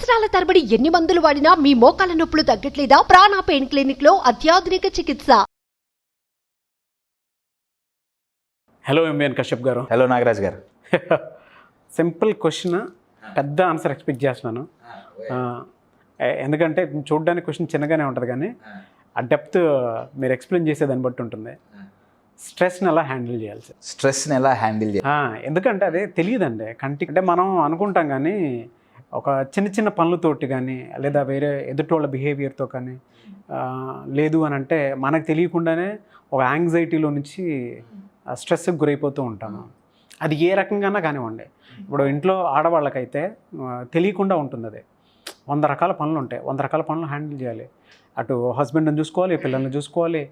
సంవత్సరాల తరబడి ఎన్ని మందులు వాడినా మీ మోకాల నొప్పులు తగ్గట్లేదా? ప్రాణ పెయిన్ క్లినిక్ లో అత్యాధునిక చికిత్స. హలో ఎంవిఎన్ కశ్యప్ గారు. హలో నాగరాజ్ గారు. సింపుల్ క్వశ్చన్, పెద్ద ఆన్సర్ ఎక్స్పెక్ట్ చేస్తున్నాను. ఎందుకంటే చూడడానికి క్వశ్చన్ చిన్నగానే ఉంటుంది, కానీ ఆ డెప్త్ మీరు ఎక్స్ప్లెయిన్ చేసేదాన్ని బట్టి ఉంటుంది. స్ట్రెస్ని ఎలా హ్యాండిల్ చేయాలి సార్? స్ట్రెస్ని ఎలా హ్యాండిల్ చేయాలి? ఎందుకంటే అదే తెలియదండి కంటికి. అంటే మనం అనుకుంటాం, కానీ ఒక చిన్న చిన్న పనులతోటి కానీ లేదా వేరే ఎదుటోళ్ళ బిహేవియర్తో కానీ లేదు అని అంటే మనకు తెలియకుండానే ఒక యాంగ్జైటీలో నుంచి స్ట్రెస్కి గురైపోతూ ఉంటాము. అది ఏ రకంగానే కానివ్వండి. ఇప్పుడు ఇంట్లో ఆడవాళ్ళకైతే తెలియకుండా ఉంటుంది. అది 100 రకాల పనులు ఉంటాయి. 100 రకాల పనులు హ్యాండిల్ చేయాలి. అటు హస్బెండ్ని చూసుకోవాలి, పిల్లల్ని చూసుకోవాలి,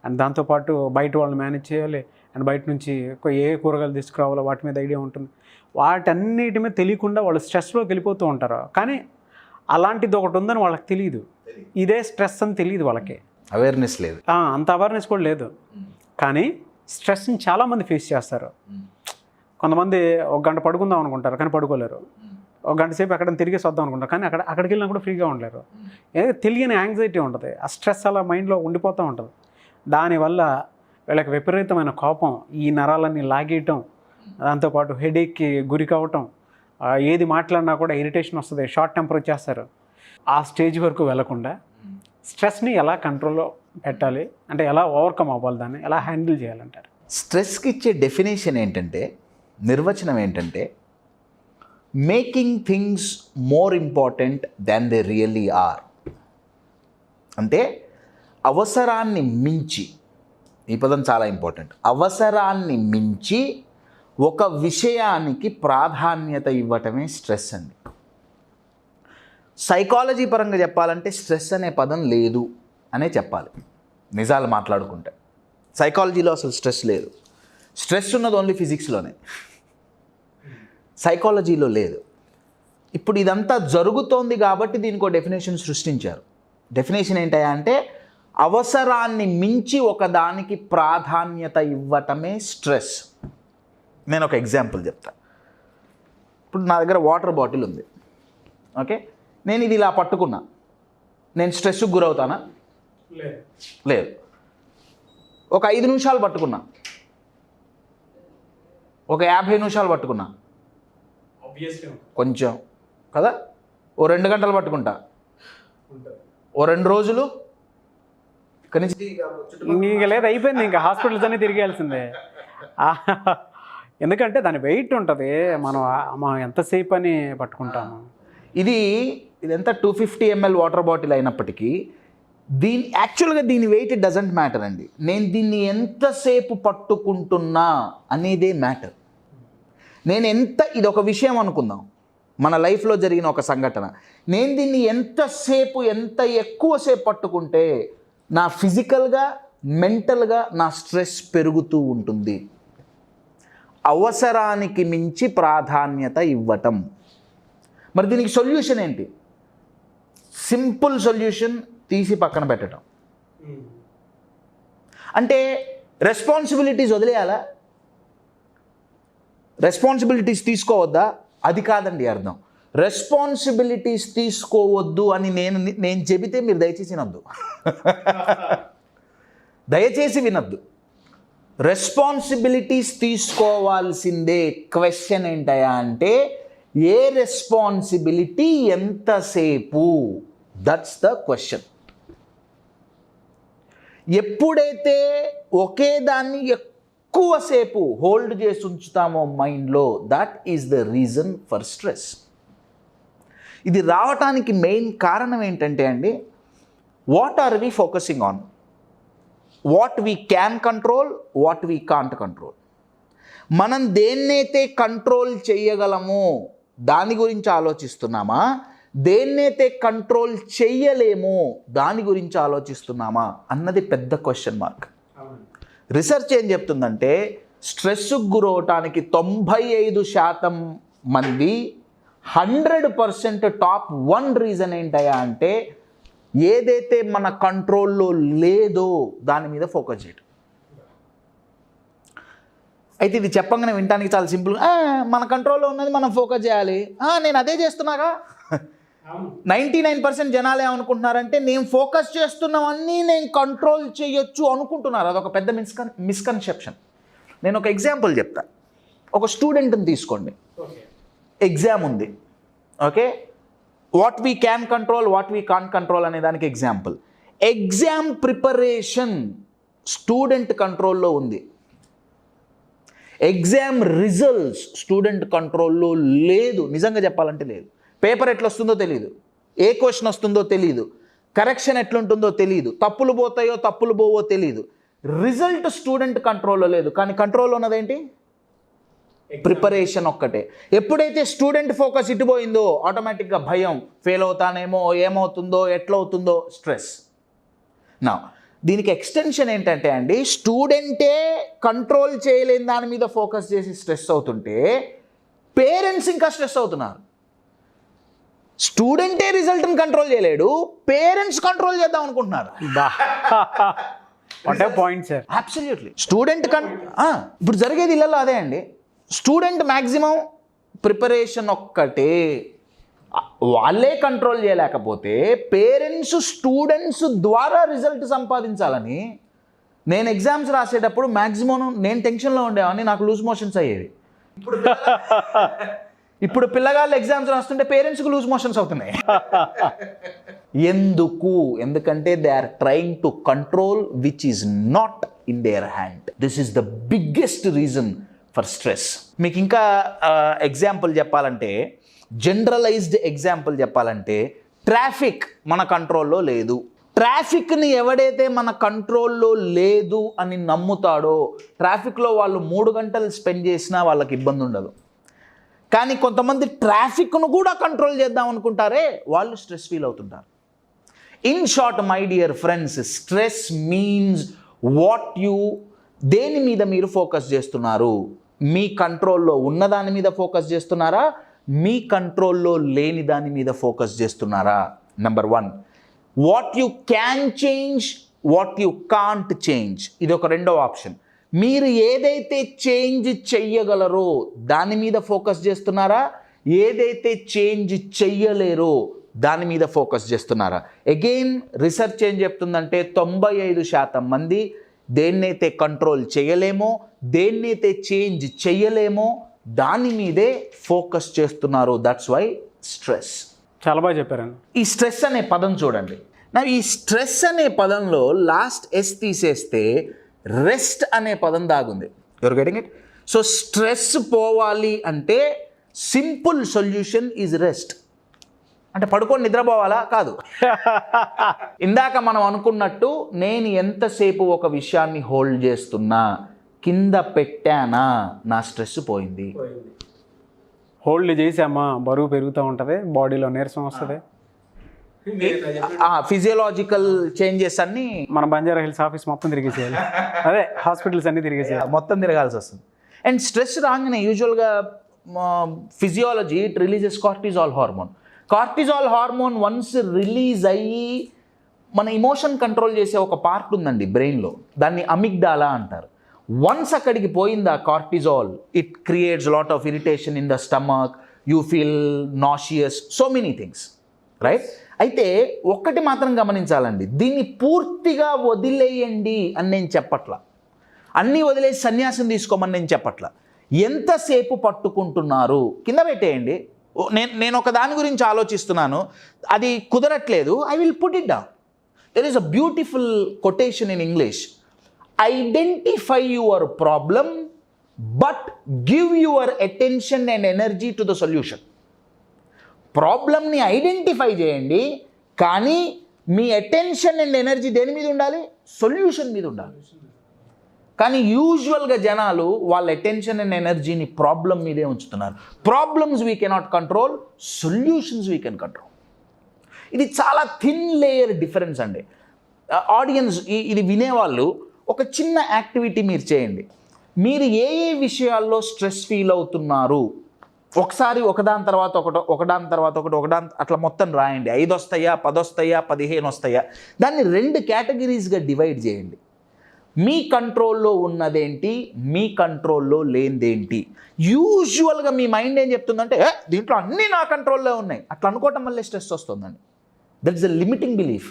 అండ్ దాంతోపాటు బయట వాళ్ళని మేనేజ్ చేయాలి, అండ్ బయట నుంచి ఏ కూరగాయలు తీసుకురావాలో వాటి మీద ఐడియా ఉంటుంది. వాటన్నిటి మీద తెలియకుండా వాళ్ళు స్ట్రెస్లోకి వెళ్ళిపోతూ ఉంటారు. కానీ అలాంటిది ఒకటి ఉందని వాళ్ళకి తెలియదు. ఇదే స్ట్రెస్ అని తెలియదు వాళ్ళకి. అవేర్నెస్ లేదు, అంత అవేర్నెస్ కూడా లేదు. కానీ స్ట్రెస్ని చాలామంది ఫేస్ చేస్తారు. కొంతమంది 1 గంట పడుకుందాం అనుకుంటారు, కానీ పడుకోలేరు. 1 గంట సేపు ఎక్కడ తిరిగేసి వద్దాం అనుకుంటారు, కానీ అక్కడికి వెళ్ళినా కూడా ఫ్రీగా ఉండలేరు. ఏదో తెలియని యాంగ్జైటీ ఉంటుంది. ఆ స్ట్రెస్ అలా మైండ్లో ఉండిపోతూ ఉంటుంది. దానివల్ల వీళ్ళకి విపరీతమైన కోపం, ఈ నరాలన్నీ లాగేయటం, దాంతోపాటు హెడేక్కి గురి కావటం, ఏది మాట్లాడినా కూడా ఇరిటేషన్ వస్తుంది, షార్ట్ టెంపర్ వచ్చేస్తారు. ఆ స్టేజ్ వరకు వెళ్లకుండా స్ట్రెస్ని ఎలా కంట్రోల్లో పెట్టాలి, అంటే ఎలా ఓవర్కమ్ అవ్వాలి, దాన్ని ఎలా హ్యాండిల్ చేయాలంటారు? స్ట్రెస్కి ఇచ్చే డెఫినేషన్ ఏంటంటే, నిర్వచనం ఏంటంటే, making things more important than they really are. అంటే అవసరాన్ని మించి, ఈ పదం చాలా ఇంపార్టెంట్, అవసరాన్ని మించి ఒక విషయానికి ప్రాధాన్యత ఇవ్వటమే స్ట్రెస్ అండి. సైకాలజీ పరంగా చెప్పాలంటే స్ట్రెస్ అనే పదం లేదు అనే చెప్పాలి. నిజాలు మాట్లాడుకుంటే సైకాలజీలో అసలు స్ట్రెస్ లేదు. స్ట్రెస్ ఉన్నది ఓన్లీ ఫిజిక్స్లోనే, సైకాలజీలో లేదు. ఇప్పుడు ఇదంతా జరుగుతోంది కాబట్టి దీనికి ఒక డెఫినేషన్ సృష్టించారు. డెఫినేషన్ ఏంటయ్యా అంటే, అవసరాన్ని మించి ఒకదానికి ప్రాధాన్యత ఇవ్వటమే స్ట్రెస్. నేను ఒక ఎగ్జాంపుల్ చెప్తా. ఇప్పుడు నా దగ్గర వాటర్ బాటిల్ ఉంది, ఓకే, నేను ఇది ఇలా పట్టుకున్నా, నేను స్ట్రెస్కి గురవుతానా? లేదు. ఒక 5 నిమిషాలు పట్టుకున్నా, ఒక 50 నిమిషాలు పట్టుకున్నా, కొంచెం కదా, ఓ 2 గంటలు పట్టుకుంటా, ఓ 2 రోజులు ఇంకా లేదు, అయిపోయింది. ఇంకా హాస్పిటల్స్ అన్నీ తిరిగేయాల్సిందే. ఎందుకంటే దాని వెయిట్ ఉంటుంది. మనం ఎంతసేపు అని పట్టుకుంటాము. ఇదంతా 250 ml వాటర్ బాటిల్ అయినప్పటికీ యాక్చువల్గా దీని వెయిట్ డజంట్ మ్యాటర్ అండి. నేను దీన్ని ఎంతసేపు పట్టుకుంటున్నా అనేదే మ్యాటర్. ఇది ఒక విషయం అనుకుందాం, మన లైఫ్లో జరిగిన ఒక సంఘటన. నేను దీన్ని ఎంత ఎక్కువసేపు పట్టుకుంటే నా ఫిజికల్గా, మెంటల్గా నా స్ట్రెస్ పెరుగుతూ ఉంటుంది. అవసరానికి మించి ప్రాధాన్యత ఇవ్వటం. మరి దీనికి సొల్యూషన్ ఏంటి? సింపుల్ సొల్యూషన్, తీసి పక్కన పెట్టడం. అంటే రెస్పాన్సిబిలిటీస్ వదిలేయాలా? రెస్పాన్సిబిలిటీస్ తీసుకోవద్దా? అది కాదండి అర్థం. రెస్పాన్సిబిలిటీస్ తీసుకోవద్దు అని నేను చెబితే మీరు దయచేసి వినొద్దు. దయచేసి వినొద్దు. రెస్పాన్సిబిలిటీస్ తీసుకోవాల్సిందే. క్వశ్చన్ ఏంటయా అంటే, ఏ రెస్పాన్సిబిలిటీ ఎంతసేపు? That's the question. ఎప్పుడైతే ఒకే దాన్ని ఎక్కువసేపు హోల్డ్ చేసి ఉంచుతామో మైండ్లో, that is the reason for stress. ఇది రావటానికి మెయిన్ కారణం ఏంటంటే అండి, what are we focusing on? What we can control, what we can't control. మనం దేన్నైతే కంట్రోల్ చేయగలమో దాని గురించి ఆలోచిస్తున్నామా? దేన్నైతే కంట్రోల్ చెయ్యలేమో దాని గురించి ఆలోచిస్తున్నామా అన్నది పెద్ద క్వశ్చన్ మార్క్. రీసెర్చ్ ఏం చెప్తుందంటే, స్ట్రెస్కు గురవటానికి 95% మంది 100% టాప్ 1 రీజన్ ఏంటయా అంటే, ఏదైతే మన కంట్రోల్లో లేదో దాని మీద ఫోకస్ చేయటం. అయితే ఇది చెప్పంగానే వినడానికి చాలా సింపుల్, మన కంట్రోల్లో ఉన్నది మనం ఫోకస్ చేయాలి, నేను అదే చేస్తున్నాగా 99% జనాలు ఏమనుకుంటున్నారంటే నేను ఫోకస్ చేస్తున్నవన్నీ నేను కంట్రోల్ చేయొచ్చు అనుకుంటున్నారు. అదొక పెద్ద మిస్కన్సెప్షన్. నేను ఒక ఎగ్జాంపుల్ చెప్తా. ఒక స్టూడెంట్ని తీసుకోండి, ఎగ్జామ్ ఉంది, okay, what we can control, what we can control అనే దానికి ఎగ్జాంపుల్. ఎగ్జామ్ ప్రిపరేషన్ స్టూడెంట్ కంట్రోల్లో ఉంది, ఎగ్జామ్ రిజల్ట్స్ స్టూడెంట్ కంట్రోల్లో లేదు. నిజంగా చెప్పాలంటే లేదు. పేపర్ ఎట్లా వస్తుందో తెలియదు, ఏ క్వశ్చన్ వస్తుందో తెలియదు, కరెక్షన్ ఎట్లుంటుందో తెలియదు, తప్పులు పోతాయో తప్పులు పోవో తెలియదు. రిజల్ట్ స్టూడెంట్ కంట్రోల్లో లేదు, కానీ కంట్రోల్లో ఉన్నదేంటి? ప్రిపరేషన్ ఒక్కటే. ఎప్పుడైతే స్టూడెంట్ ఫోకస్ ఇటుపోయిందో ఆటోమేటిక్గా భయం, ఫెయిల్ అవుతానేమో, ఏమవుతుందో, ఎట్లవుతుందో, స్ట్రెస్. నా దీనికి ఎక్స్టెన్షన్ ఏంటంటే అండి, స్టూడెంటే కంట్రోల్ చేయలేని దాని మీద ఫోకస్ చేసి స్ట్రెస్ అవుతుంటే పేరెంట్స్ ఇంకా స్ట్రెస్ అవుతున్నారు. స్టూడెంటే రిజల్ట్ని కంట్రోల్ చేయలేడు, పేరెంట్స్ కంట్రోల్ చేద్దాం అనుకుంటున్నారు. Point sir. అబ్సల్యూట్లీ. స్టూడెంట్ ఇప్పుడు జరిగేది ఇళ్ళల్లో అదే అండి. స్టూడెంట్ మ్యాక్సిమం ప్రిపరేషన్ ఒక్కటే, వాళ్ళే కంట్రోల్ చేయలేకపోతే పేరెంట్స్ స్టూడెంట్స్ ద్వారా రిజల్ట్ సంపాదించాలని. నేను ఎగ్జామ్స్ రాసేటప్పుడు మ్యాక్సిమం నేను టెన్షన్లో ఉండేవాడిని, నాకు లూజ్ మోషన్స్ అయ్యేవి. ఇప్పుడు పిల్లగాళ్ళు ఎగ్జామ్స్ రాస్తుంటే పేరెంట్స్కి లూజ్ మోషన్స్ అవుతున్నాయి. ఎందుకంటే they are trying to control which is not in their hand. This is the biggest reason for stress. మీకు ఇంకా ఎగ్జాంపుల్ చెప్పాలంటే, జనరలైజ్డ్ ఎగ్జాంపుల్ చెప్పాలంటే, ట్రాఫిక్ మన కంట్రోల్లో లేదు. ట్రాఫిక్ని ఎవడైతే మన కంట్రోల్లో లేదు అని నమ్ముతాడో, ట్రాఫిక్లో వాళ్ళు 3 గంటలు స్పెండ్ చేసినా వాళ్ళకి ఇబ్బంది ఉండదు. కానీ కొంతమంది ట్రాఫిక్ను కూడా కంట్రోల్ చేద్దాం అనుకుంటారే, వాళ్ళు స్ట్రెస్ ఫీల్ అవుతుంటారు. In short my dear friends, stress means దేని మీద మీరు ఫోకస్ చేస్తున్నారు. మీ కంట్రోల్లో ఉన్న దాని మీద ఫోకస్ చేస్తున్నారా, మీ కంట్రోల్లో లేని దాని మీద ఫోకస్ చేస్తున్నారా? Number 1, what you can change, what you can't change. ఇది ఒక రెండవ ఆప్షన్. మీరు ఏదైతే చేంజ్ చెయ్యగలరో దాని మీద ఫోకస్ చేస్తున్నారా, ఏదైతే చేంజ్ చెయ్యలేరో దాని మీద ఫోకస్ చేస్తున్నారా? అగైన్ రీసెర్చ్ ఏం చెప్తుందంటే 95% మంది దేన్నైతే కంట్రోల్ చేయలేమో, దేన్నైతే చేంజ్ చెయ్యలేమో దాని మీదే ఫోకస్ చేస్తున్నారు. That's why stress. చాలా బాగా చెప్పారండి. ఈ స్ట్రెస్ అనే పదం చూడండి. ఈ స్ట్రెస్ అనే పదంలో లాస్ట్ ఎస్ తీసేస్తే రెస్ట్ అనే పదం దాగుంది. You're getting it? So stress పోవాలి అంటే సింపుల్ సొల్యూషన్ ఈజ్ రెస్ట్. అంటే పడుకొని నిద్రపోవాలా? కాదు. ఇందాక మనం అనుకున్నట్టు నేను ఎంతసేపు ఒక విషయాన్ని హోల్డ్ చేస్తున్నా, కింద పెట్టానా, నా స్ట్రెస్ పోయింది. హోల్డ్ చేసామా బరువు పెరుగుతూ ఉంటుంది, బాడీలో నీరసం వస్తుంది, ఫిజియోలాజికల్ చేంజెస్ అన్నీ మన బంజారా హిల్స్ ఆఫీస్ మొత్తం తిరిగేసేయాలి, అదే హాస్పిటల్స్ అన్నీ తిరిగేసేయాలి, మొత్తం తిరగాల్సి వస్తుంది. అండ్ స్ట్రెస్ రాగానే యూజువల్గా physiology it releases cortisol hormone. Cortisol hormone once release అయ్యి మన ఇమోషన్ కంట్రోల్ చేసే ఒక పార్ట్ ఉందండి బ్రెయిన్లో, దాన్ని అమిగ్డాలా అంటారు. వన్స్ అక్కడికి పోయిందా cortisol, it creates lot of irritation in the stomach, you feel nauseous, so many things, right? అయితే ఒక్కటి మాత్రం గమనించాలండి, దీన్ని పూర్తిగా వదిలేయండి అని నేను చెప్పట్లా, అన్నీ వదిలేసి సన్యాసం తీసుకోమని నేను చెప్పట్లా. ఎంతసేపు పట్టుకుంటున్నారు కింద పెట్టేయండి. నేను ఒక దాని గురించి ఆలోచిస్తున్నాను, అది కుదరట్లేదు, I will put it down. There is a beautiful quotation in English, identify your problem but give your attention and energy to the solution. ప్రాబ్లమ్ని ఐడెంటిఫై చేయండి, కానీ మీ అటెన్షన్ అండ్ ఎనర్జీ దేని మీద ఉండాలి? సొల్యూషన్ మీద ఉండాలి. కానీ యూజువల్గా జనాలు వాళ్ళ అటెన్షన్ అండ్ ఎనర్జీని ప్రాబ్లం మీదే ఉంచుతున్నారు. Problems we cannot control, solutions we can control. ఇది చాలా థిన్ లేయర్ డిఫరెన్స్ అండి. ఆడియన్స్ ఇది వినేవాళ్ళు ఒక చిన్న యాక్టివిటీ మీరు చేయండి. మీరు ఏ ఏ విషయాల్లో స్ట్రెస్ ఫీల్ అవుతున్నారు ఒకసారి ఒకదాని తర్వాత ఒకటి అట్లా మొత్తం రాయండి. 5 వస్తాయా, 10 వస్తాయా, 15 వస్తాయా, దాన్ని 2 కేటగిరీస్గా డివైడ్ చేయండి. మీ కంట్రోల్లో ఉన్నదేంటి, మీ కంట్రోల్లో లేనిదేంటి. యూజువల్గా మీ మైండ్ ఏం చెప్తుందంటే దీంట్లో అన్నీ నా కంట్రోల్లో ఉన్నాయి, అట్లా అనుకోవటం వల్లే స్ట్రెస్ వస్తుందండి. That is the limiting belief.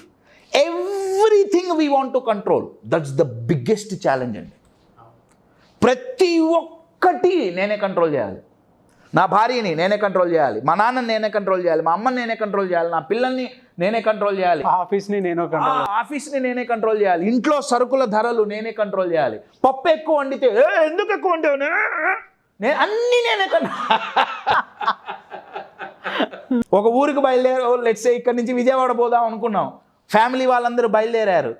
Everything we want to control, that's the biggest challenge అండి. ప్రతి ఒక్కటి నేనే కంట్రోల్ చేయాలి. నా భార్యని నేనే కంట్రోల్ చేయాలి, మా నాన్నని నేనే కంట్రోల్ చేయాలి, మా అమ్మని నేనే కంట్రోల్ చేయాలి, నా పిల్లల్ని నేనే కంట్రోల్ చేయాలి, ఆఫీస్ని నేను కంట్రోల్, ఆఫీస్ని నేనే కంట్రోల్ చేయాలి, ఇంట్లో సరుకుల ధరలు నేనే కంట్రోల్ చేయాలి, పప్పు ఎక్కువ వండితే ఎందుకు ఎక్కువ వండావు, నేను అన్నీ నేనే ఒక ఊరికి బయలుదేరు, లెట్స్ ఇక్కడి నుంచి విజయవాడ పోదాం అనుకున్నాం, ఫ్యామిలీ వాళ్ళందరూ బయలుదేరారు,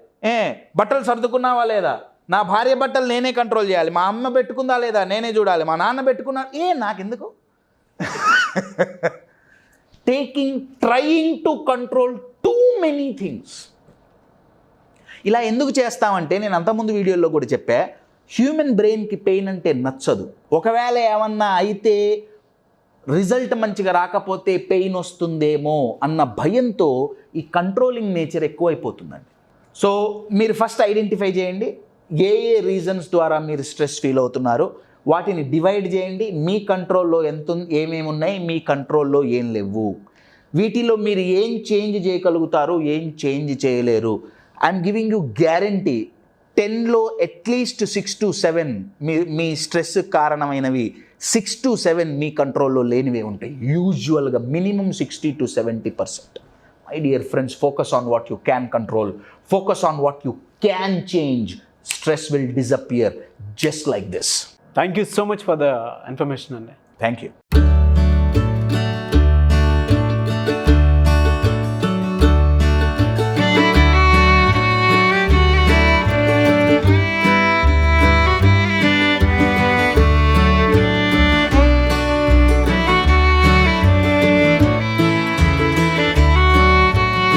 బట్టలు సర్దుకున్నావా లేదా, నా భార్య బట్టలు నేనే కంట్రోల్ చేయాలి, మా అమ్మ పెట్టుకుందా లేదా నేనే చూడాలి, మా నాన్న పెట్టుకున్నా నాకెందుకు. Trying to control too many things. ఇలా ఎందుకు చేస్తామంటే నేను అంతకుముందు వీడియోలో కూడా చెప్పా, హ్యూమన్ బ్రెయిన్కి పెయిన్ అంటే నచ్చదు. ఒకవేళ ఏమన్నా అయితే రిజల్ట్ మంచిగా రాకపోతే పెయిన్ వస్తుందేమో అన్న భయంతో ఈ కంట్రోలింగ్ నేచర్ ఎక్కువైపోతుందండి. సో మీరు ఫస్ట్ ఐడెంటిఫై చేయండి ఏ రీజన్స్ ద్వారా మీరు స్ట్రెస్ ఫీల్ అవుతున్నారు, వాటిని డివైడ్ చేయండి. మీ కంట్రోల్లో ఏమేమి ఉన్నాయి, మీ కంట్రోల్లో ఏం లేవు, వీటిలో మీరు ఏం చేంజ్ చేయగలుగుతారు, ఏం చేంజ్ చేయలేరు. ఐఎమ్ గివింగ్ యూ గ్యారంటీ 10లో అట్లీస్ట్ 6 to 7 మీ స్ట్రెస్ కారణమైనవి 6 to 7 మీ కంట్రోల్లో లేనివే ఉంటాయి. యూజువల్గా minimum 60 to 70%. My dear friends, focus on what you can control, focus on what you can change. Stress will disappear just like this. Thank you so much for the information. Thank you.